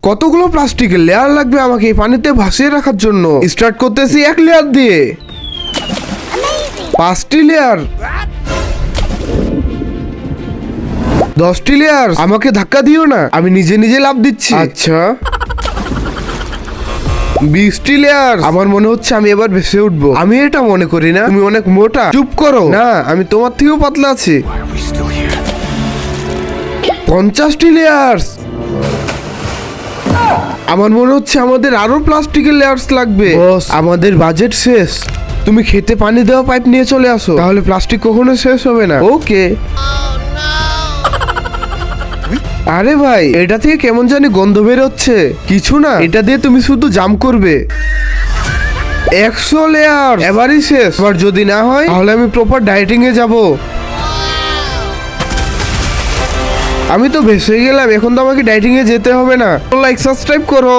কতগুলো প্লাস্টিকের লেয়ার লাগবে আমাকে এই পানিতে ভাসিয়ে রাখার জন্য। স্টার্ট করতেছি 1 লেয়ার দিয়ে। 5টি লেয়ার, 10টি লেয়ার। আমাকে ধাক্কা দিও না, আমি নিজে নিজে লাফ দিচ্ছি। আচ্ছা 20টি লেয়ার। আমার মনে হচ্ছে আমি এবার ভেসে উঠবো। আমি এটা মনে করি না, তুমি অনেক মোটা। চুপ করো না, আমি তোমার থেকেও পাতলা আছি। 50টি লেয়ার্স। আমার মনে হচ্ছে আমাদের আরো প্লাস্টিকের লেয়ার্স লাগবে। বস, আমাদের বাজেট শেষ। তুমি খেতে পানি দেওয়া পাইপ নিয়ে চলে আসো, তাহলে প্লাস্টিক কখনো শেষ হবে না। ওকে। আরে ভাই, এটা থেকে কেমন জানি গন্ধ বেরোচ্ছে। কিছু না, এটা দিয়ে তুমি শুধু জাম করবে। 100 লেয়ার এবারই শেষ। এবার যদি না হয় তাহলে আমি প্রপার ডায়েটিং এ যাব। আমি তো ভেসে গেলাম, এখন তো আমাকে ডায়েটিং এ যেতে হবে না। লাইক সাবস্ক্রাইব করো।